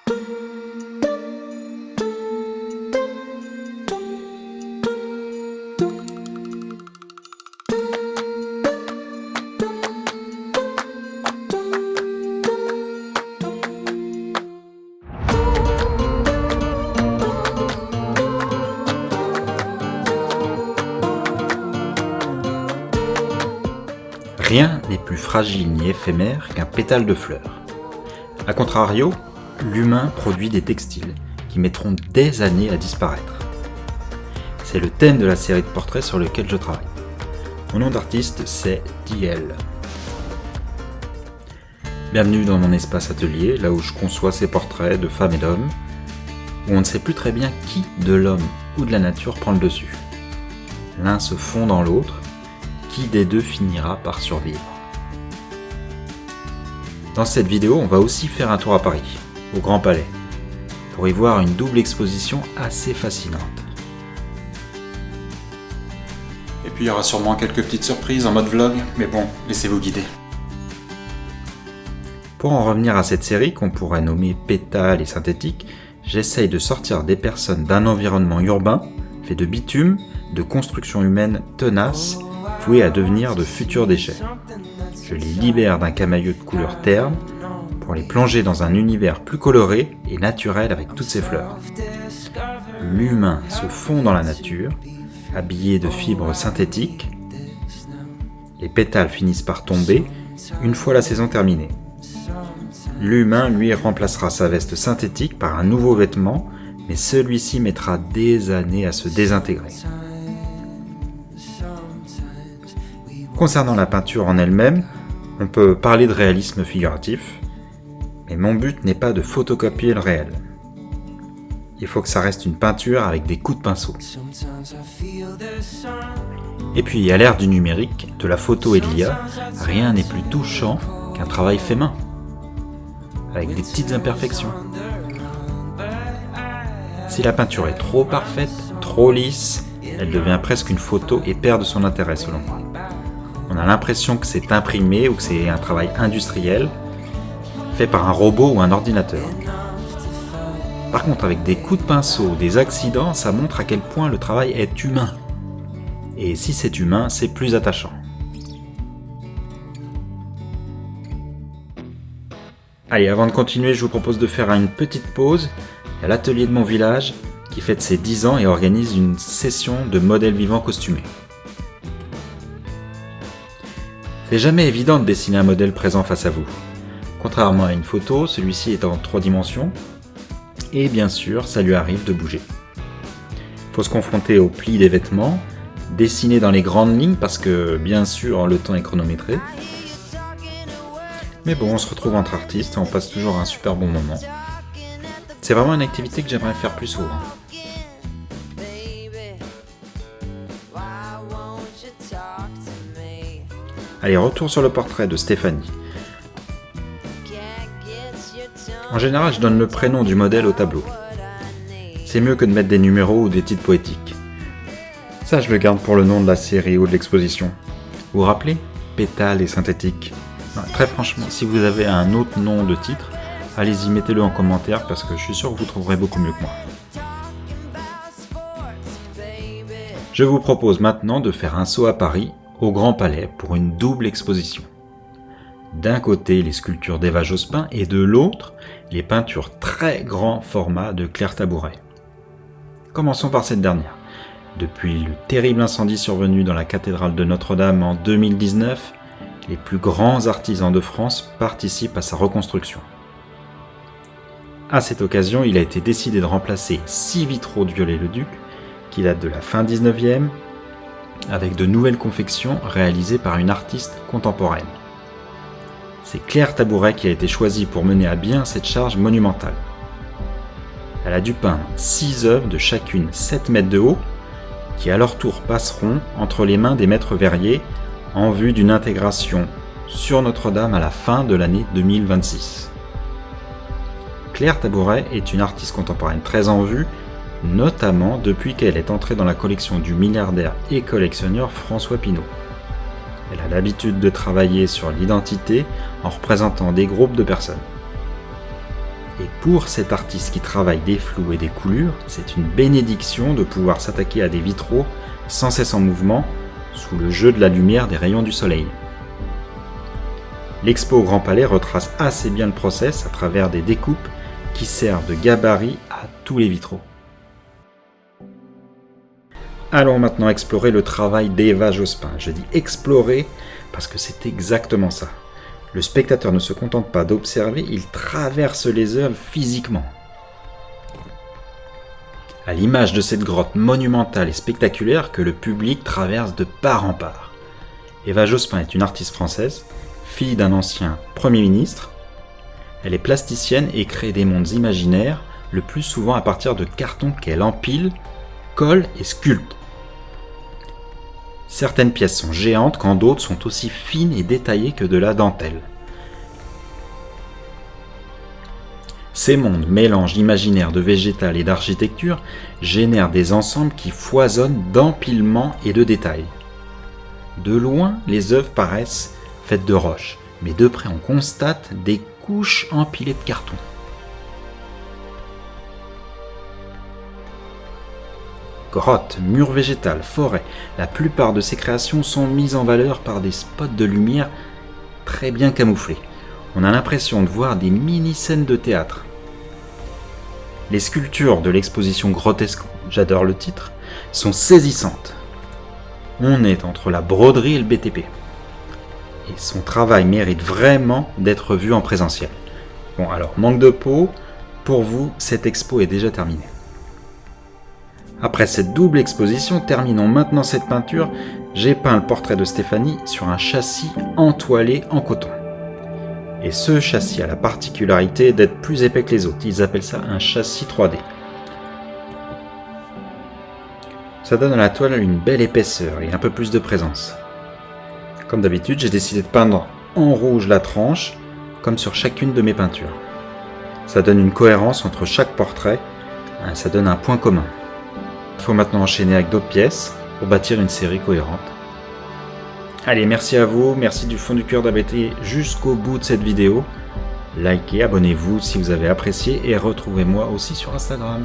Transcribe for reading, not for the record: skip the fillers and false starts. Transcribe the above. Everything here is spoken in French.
Rien n'est plus fragile ni éphémère qu'un pétale de fleur. A contrario, l'humain produit des textiles qui mettront des années à disparaître. C'est le thème de la série de portraits sur lequel je travaille. Mon nom d'artiste, c'est DL. Bienvenue dans mon espace atelier, là où je conçois ces portraits de femmes et d'hommes, où on ne sait plus très bien qui de l'homme ou de la nature prend le dessus. L'un se fond dans l'autre, qui des deux finira par survivre. Dans cette vidéo, on va aussi faire un tour à Paris, au Grand Palais, pour y voir une double exposition assez fascinante. Et puis il y aura sûrement quelques petites surprises en mode vlog, mais bon, laissez-vous guider. Pour en revenir à cette série qu'on pourrait nommer pétale et synthétique, j'essaye de sortir des personnes d'un environnement urbain, fait de bitume, de constructions humaines tenaces, voués à devenir de futurs déchets. Je les libère d'un camailleux de couleurs ternes pour les plonger dans un univers plus coloré et naturel avec toutes ses fleurs. L'humain se fond dans la nature, habillé de fibres synthétiques. Les pétales finissent par tomber une fois la saison terminée. L'humain, lui, remplacera sa veste synthétique par un nouveau vêtement, mais celui-ci mettra des années à se désintégrer. Concernant la peinture en elle-même, on peut parler de réalisme figuratif, mais mon but n'est pas de photocopier le réel. Il faut que ça reste une peinture avec des coups de pinceau. Et puis, à l'ère du numérique, de la photo et de l'IA, rien n'est plus touchant qu'un travail fait main, avec des petites imperfections. Si la peinture est trop parfaite, trop lisse, elle devient presque une photo et perd de son intérêt selon moi. On a l'impression que c'est imprimé ou que c'est un travail industriel, fait par un robot ou un ordinateur. Par contre, avec des coups de pinceau, des accidents, ça montre à quel point le travail est humain. Et si c'est humain, c'est plus attachant. Allez, avant de continuer, je vous propose de faire une petite pause. Il y a l'atelier de mon village qui fête ses 10 ans et organise une session de modèles vivants costumés. C'est jamais évident de dessiner un modèle présent face à vous. Contrairement à une photo, celui-ci est en 3 dimensions, et bien sûr, ça lui arrive de bouger. Il faut se confronter au pli des vêtements, dessiner dans les grandes lignes parce que, bien sûr, le temps est chronométré. Mais bon, on se retrouve entre artistes et on passe toujours un super bon moment. C'est vraiment une activité que j'aimerais faire plus souvent. Allez, retour sur le portrait de Stéphanie. En général, je donne le prénom du modèle au tableau. C'est mieux que de mettre des numéros ou des titres poétiques. Ça, je le garde pour le nom de la série ou de l'exposition. Vous vous rappelez ? Pétale et synthétique. Très franchement, si vous avez un autre nom de titre, allez-y, mettez-le en commentaire parce que je suis sûr que vous trouverez beaucoup mieux que moi. Je vous propose maintenant de faire un saut à Paris, au Grand Palais, pour une double exposition. D'un côté, les sculptures d'Eva Jospin et de l'autre, les peintures très grand format de Claire Tabouret. Commençons par cette dernière. Depuis le terrible incendie survenu dans la cathédrale de Notre-Dame en 2019, les plus grands artisans de France participent à sa reconstruction. À cette occasion, il a été décidé de remplacer 6 vitraux de Viollet-le-Duc, qui datent de la fin 19e, avec de nouvelles confections réalisées par une artiste contemporaine. C'est Claire Tabouret qui a été choisie pour mener à bien cette charge monumentale. Elle a dû peindre 6 œuvres de chacune 7 mètres de haut, qui à leur tour passeront entre les mains des maîtres verriers en vue d'une intégration sur Notre-Dame à la fin de l'année 2026. Claire Tabouret est une artiste contemporaine très en vue, notamment depuis qu'elle est entrée dans la collection du milliardaire et collectionneur François Pinault. Elle a l'habitude de travailler sur l'identité en représentant des groupes de personnes. Et pour cet artiste qui travaille des flous et des coulures, c'est une bénédiction de pouvoir s'attaquer à des vitraux sans cesse en mouvement, sous le jeu de la lumière des rayons du soleil. L'expo au Grand Palais retrace assez bien le process à travers des découpes qui servent de gabarit à tous les vitraux. Allons maintenant explorer le travail d'Eva Jospin. Je dis explorer parce que c'est exactement ça. Le spectateur ne se contente pas d'observer, il traverse les œuvres physiquement. À l'image de cette grotte monumentale et spectaculaire que le public traverse de part en part. Eva Jospin est une artiste française, fille d'un ancien Premier ministre. Elle est plasticienne et crée des mondes imaginaires, le plus souvent à partir de cartons qu'elle empile, colle et sculpte. Certaines pièces sont géantes quand d'autres sont aussi fines et détaillées que de la dentelle. Ces mondes, mélanges imaginaires de végétal et d'architecture, génèrent des ensembles qui foisonnent d'empilements et de détails. De loin, les œuvres paraissent faites de roches, mais de près on constate des couches empilées de carton. Grottes, murs végétales, forêts, la plupart de ces créations sont mises en valeur par des spots de lumière très bien camouflés. On a l'impression de voir des mini-scènes de théâtre. Les sculptures de l'exposition Grotesque, j'adore le titre, sont saisissantes. On est entre la broderie et le BTP. Et son travail mérite vraiment d'être vu en présentiel. Bon alors, manque de peau, pour vous, cette expo est déjà terminée. Après cette double exposition, terminons maintenant cette peinture. J'ai peint le portrait de Stéphanie sur un châssis entoilé en coton. Et ce châssis a la particularité d'être plus épais que les autres. Ils appellent ça un châssis 3D. Ça donne à la toile une belle épaisseur et un peu plus de présence. Comme d'habitude, j'ai décidé de peindre en rouge la tranche, comme sur chacune de mes peintures. Ça donne une cohérence entre chaque portrait, ça donne un point commun. Il faut maintenant enchaîner avec d'autres pièces pour bâtir une série cohérente. Allez, merci à vous, merci du fond du cœur d'avoir été jusqu'au bout de cette vidéo. Likez, abonnez-vous si vous avez apprécié et retrouvez-moi aussi sur Instagram.